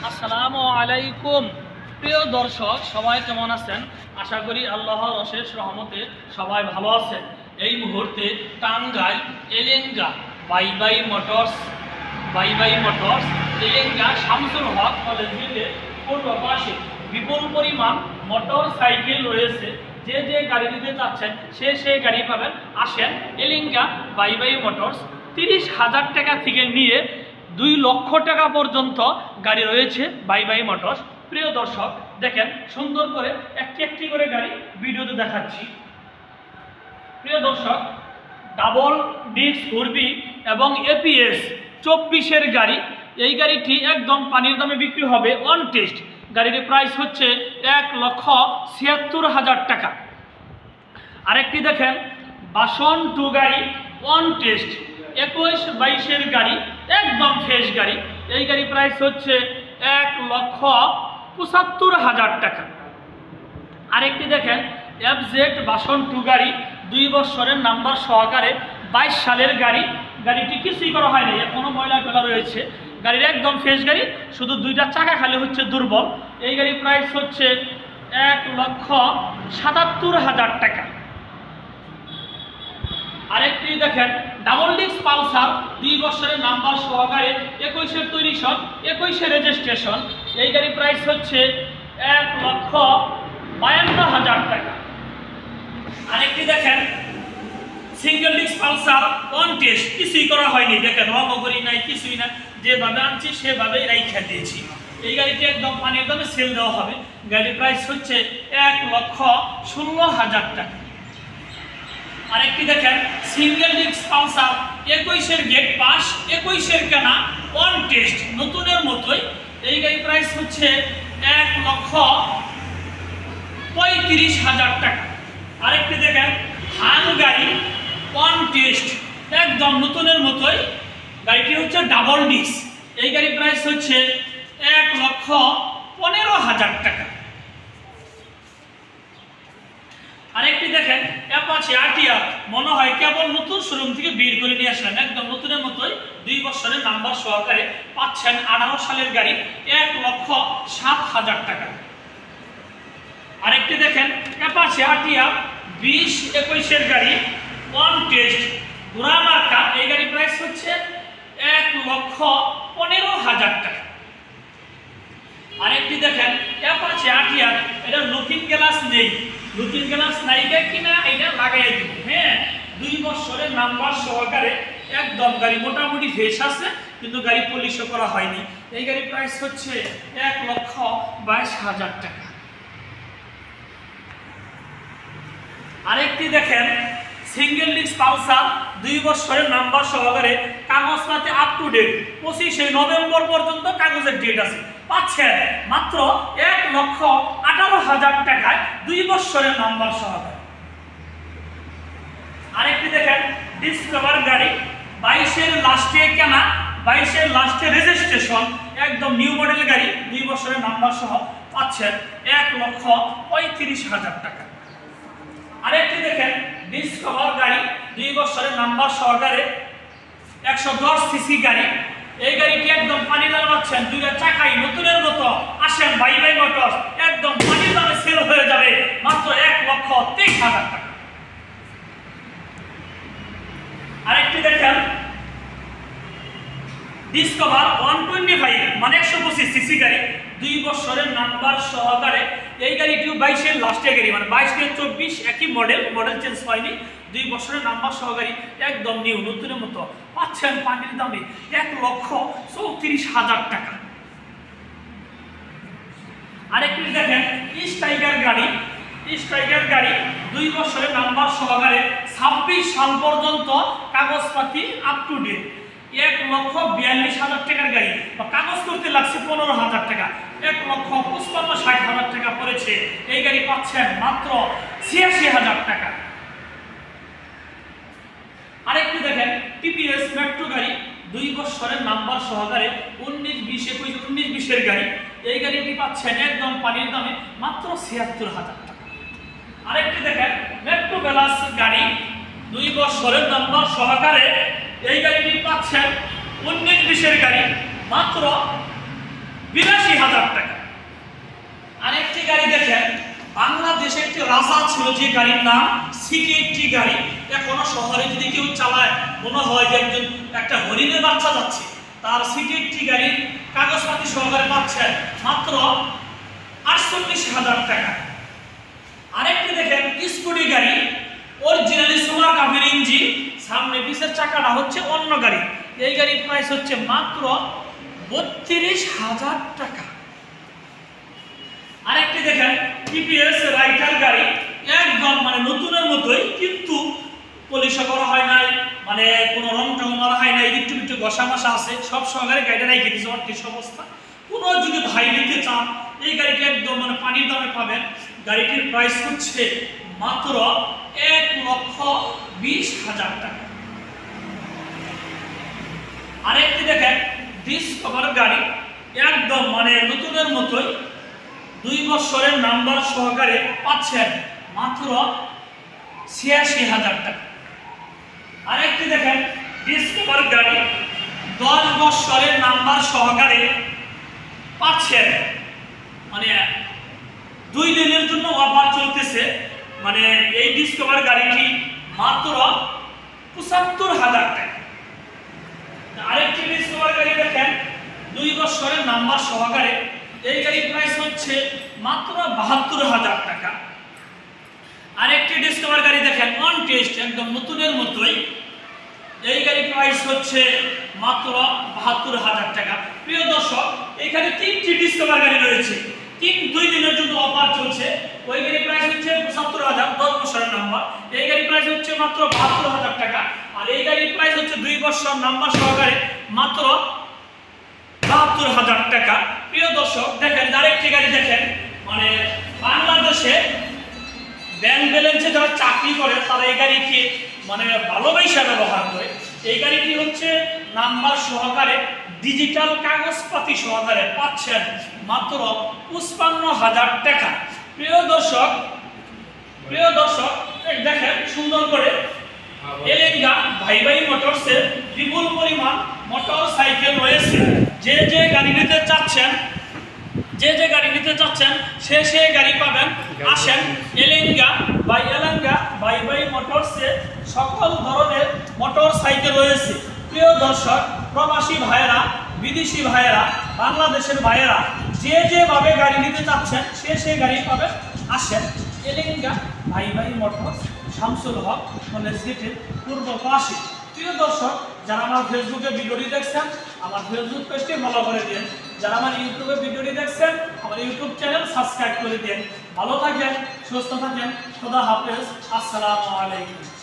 আসসালামু আলাইকুম প্রিয় দর্শক, সবাই কেমন আছেন? আশা করি আল্লাহর অশেষ রহমতে সবাই ভালো আছেন। এই মুহূর্তে টাঙ্গাইল এলেঙ্গা বাই বাই মোটরস এলেঙ্গা শামসুল হক কলেজ গেটে পূর্ব পাশে বিপুল পরিমাণ মোটর সাইকেল রয়েছে। যে যে গাড়ি নিতে চাচ্ছেন সে গাড়ি পাবেন। আসেন এলেঙ্গা বাই বাই মোটরস। 30,000 টাকা থেকে নিয়ে 2 লক্ষ টাকা পর্যন্ত গাড়ি রয়েছে বাই বাই মোটরস। প্রিয় দর্শক, দেখেন সুন্দর করে একটি করে গাড়ি ভিডিওতে দেখাচ্ছি। প্রিয় দর্শক, ডাবল ডিস্ক ঘুরবি এবং এপিএস 24-এর গাড়ি। এই গাড়িটি একদম পানির দামে বিক্রি হবে অন টেস্ট। গাড়ির প্রাইস হচ্ছে 1,76,000 টাকা। আরেকটি দেখেন বাসন 2 গাড়ি অন টেস্ট 21-22-এর গাড়ি, একদম ফ্রেশ গাড়ি। এই গাড়ি প্রাইস হচ্ছে 1,75,000 টাকা। আরেকটি দেখেন এফজেড বাসন 2 গাড়ি 2 বছরের নাম্বার সহকারে 22 সালের গাড়ি। গাড়িটি কিছুই করা হয়নি, এখনো ময়লা ফেলা রয়েছে। গাড়ির একদম ফ্রেশ গাড়ি, শুধু 2টা চাকা খালি হচ্ছে দুর্বল। এই গাড়ির প্রাইস হচ্ছে 1,77,000 টাকা। আরেকটি দেখেন ডাবল ডিস্ক পালসার 2 বছরের নাম্বার সহকারে 21-এর তৈরি সন 21-এর রেজিস্ট্রেশন। এই গাড়ির প্রাইস হচ্ছে 1,52,000 টাকা। আরেকটি দেখেন single disc Pulsar on test, কিছুই করা হয়নি। দেখেন রঙগরি নাই, কিছুই না, যেভাবে আনছি সেভাবেই রাইখা দিয়েছি। এই গাড়িটি একদম পানির দামে সেল দেওয়া হবে। গাড়ির প্রাইস হচ্ছে 1,16,000 টাকা। আরেকটি দেখেন সিঙ্গেল ডিস্ক পালসার 21-এর গেট পাস 21-এর কেনা অন টেস্ট নতুনের মতোই। এই গাড়ির প্রাইস হচ্ছে 1,35,000 টাকা। আরেকটি দেখেন হান গাড়ি অন টেস্ট একদম নতুনের মতোই। গাড়িটি হচ্ছে ডাবল ডিস্ক। এই গাড়ির প্রাইস হচ্ছে 1,15,000 টাকা। আরেকটি দেখেন অ্যাপাচি আরটিআর, মনে হয় কেবল নতুন শোরুম থেকে বের করে নিয়ে আসলেন, একদম নতুনের মতোই 2 বছরের নাম্বার সহকারে পাচ্ছেন। 18 সালের গাড়ি 1,07,000 টাকা। আরেকটি দেখেন অ্যাপাচি আরটিআর 20-21-এর গাড়ি অন টেস্ট ঘোড়া মার্কা। এই গাড়ির প্রাইস হচ্ছে 1,15,000 টাকা। আরেকটি দেখেন অ্যাপাচি আরটিআর, এটা লুকিং গ্লাস নেই, লুকিং গ্লাস নাইকে কিনা এটা লাগাই দিব। হ্যাঁ, 2 বছরের নাম্বার সহকারে একদম গাড়ি মোটামুটি ফ্রেশ আছে, কিন্তু গাড়ি পলিশও করা হয়নি। এই গাড়ির প্রাইস হচ্ছে 1,22,000 টাকা। আরেকটি দেখেন সিঙ্গেল ডিস্ক পালসার 2 বছরের নাম্বার সহকারে কাগজপাতি আপ টু ডেট 25শে নভেম্বর পর্যন্ত কাগজের ডেট আছে। পাচ্ছেন মাত্র 1,18,000 টাকায় 2 বছরের নাম্বার সহকারে। আরেকটি দেখেন ডিসকভার গাড়ি 22-এর লাস্টে কেনা 22-এর লাস্টে রেজিস্ট্রেশন, একদম নিউ মডেল গাড়ি 2 বছরের নাম্বার সহ পাচ্ছেন 1,35,000 টাকা। আরেকটি দেখেন ডিসকভার গাড়ি 2 বছরের নাম্বার সহকারে 110 সিসি গাড়ি। এই গাড়িটি একদম পানির দামে পাচ্ছেন, 2টা চাকাই নতুনের মতো। আসেন বাই বাই মোটরস, একদম পানির দামে সেল হয়ে যাবে মাত্র 1,23,000 টাকা। আরেকটি দেখেন ডিসকভার 125 মানে 125 সিসি গাড়ি 2 বছরের নাম্বার সহকারে। এই গাড়িটিও 22-এর লাস্টে গাড়ি, মানে 22-24 একই মডেল চেঞ্জ হয়নি। 2 বছরের নাম্বার সহকারী, একদম নিউ নতুনের মতো পাচ্ছেন পানির দামে 1,34,000 টাকা। আরেকটি দেখেন স্ট্রাইকার গাড়ি 2 বছরের নাম্বার সহকারে 26 সাল পর্যন্ত কাগজপাতি আপ টু ডেট 1,42,000 টাকার গাড়ি। কাগজ করতে লাগছে 15,000 টাকা, 1,55,000 টাকা পড়েছে। এই গাড়ি পাচ্ছেন মাত্র 86,000 টাকা। আরেকটি দেখেন টিপিএস মেট্রো গাড়ি 2 বছরের নাম্বার সহকারে 19-20-এর গাড়ি। এই গাড়িটি পাচ্ছেন একদম পানির দামে মাত্র 76,000 টাকা। আরেকটি দেখেন মেট্রো প্লাস গাড়ি 2 বছরের নাম্বার সহকারে এই গাড়িটি পাচ্ছেন 19-20 গাড়ি মাত্র 82,000 টাকা। আরেকটি গাড়ি দেখেন, বাংলাদেশে একটি রাজা ছিল যে গাড়ির নাম সিটি গাড়ি। এখনো শহরে যদি কেউ চালায় মনে হয় যে একজন একটা হরিণের বাচ্চা যাচ্ছে। তার সিটি গাড়ির কাগজপাতি সহকারে পাচ্ছেন মাত্র 48,000 টাকা। আরেকটি দেখেন স্কুটি গাড়ি, অরিজিনালি সুপার কাপের ইঞ্জিন, সামনে পিছের চাকাটা হচ্ছে অন্য গাড়ি। এই গাড়ির প্রাইস হচ্ছে মাত্র 32,000 টাকা। আরেকটি দেখেন টিপিএস রাইটার গাড়ি, একদম মানে নতুনের মতোই, কিন্তু পলিশ করা হয় নাই, মানে কোনো রং টং মারা হয় নাই, একটু একটু ঘষা মশা আছে, সব সহকারে গাড়িটা রেখে দিয়েছে অর্থের অবস্থা। কোনো যদি ভাই নিতে চান এই গাড়িটি একদম মানে পানির দামে পাবেন। গাড়িটির প্রাইস হচ্ছে মাত্র 1,20,000 টাকা। আরেকটি দেখেন ডিসকভার গাড়ি, একদম মানে নতুনের মতোই, 2 বছরের নাম্বার সহকারে পাচ্ছেন মাত্র 86,000 টাকা। আরেকটি দেখেন ডিসকভার গাড়ি, 10 বছরের নাম্বার সহকারে পাচ্ছেন, মানে 2 দিনের জন্য অফার চলতেছে। মানে এই ডিসকভার গাড়িটি মাত্র 75,000 টাকা। আরেকটি ডিসকভার গাড়ি দেখেন 2 বছরের নাম্বার সহকারে, এই গাড়ির প্রাইস হচ্ছে মাত্র 72,000 টাকা। আরেকটি ডিসকভার গাড়ি দেখেন অন টেস্ট, একদম নতুনের মতোই, এই গাড়ির প্রাইস হচ্ছে মাত্র 72,000 টাকা। প্রিয় দর্শক, এখানে 3টি ডিসকভার গাড়ি রয়েছে, 2 দিনের জন্য অফার চলছে। ওই গাড়ির প্রাইস হচ্ছে 75,000, 10 বছরের নাম্বার। এই গাড়ির প্রাইস হচ্ছে মাত্র 72,000 টাকা। আর এই গাড়ির প্রাইস হচ্ছে 2 বছর নাম্বার সহকারে মাত্র 72,000 টাকা। প্রিয় দর্শক দেখেন আরেকটি গাড়ি দেখেন, মানে বাংলাদেশে ব্যাংক ব্যালেন্সে যারা চাকরি করে তারা এই গাড়িকে মানে ভালোবাসা ব্যবহার করে। এই গাড়িটি হচ্ছে নাম্বার সহকারে ডিজিটাল কাগজপাতি সহকারে পাচ্ছেন মাত্র 55,000 টাকা। প্রিয় দর্শক দেখেন সুন্দর করে এলেঙ্গা ভাই মোটরসের বিপুল পরিমাণ মোটর সাইকেল রয়েছে। যে গাড়ি নিতে চাচ্ছেন সে গাড়ি পাবেন। আসেন এলেঙ্গা ভাই মোটরসে সকল ধরনের মোটর সাইকেল রয়েছে। প্রিয় দর্শক, প্রবাসী ভাইয়েরা, বিদেশি ভাইয়েরা, বাংলাদেশের ভাইয়েরা যেভাবে গাড়ি নিতে চাচ্ছেন সে গাড়ি পাবেন। আসেন এলেঙ্গা ভাই মোটরস, শামসুল হক কলেজ গেটের পূর্ব পাশে। প্রিয় দর্শক, যারা আমার ফেসবুকে ভিডিওটি দেখছেন আমার ফেসবুক পেজটি ফলো করে দিন। যারা আমার ইউটিউবে ভিডিওটি দেখছেন আমার ইউটিউব চ্যানেল সাবস্ক্রাইব করে দিন। ভালো থাকেন, সুস্থ থাকেন, খোদা হাফেজ, আসসালামু আলাইকুম।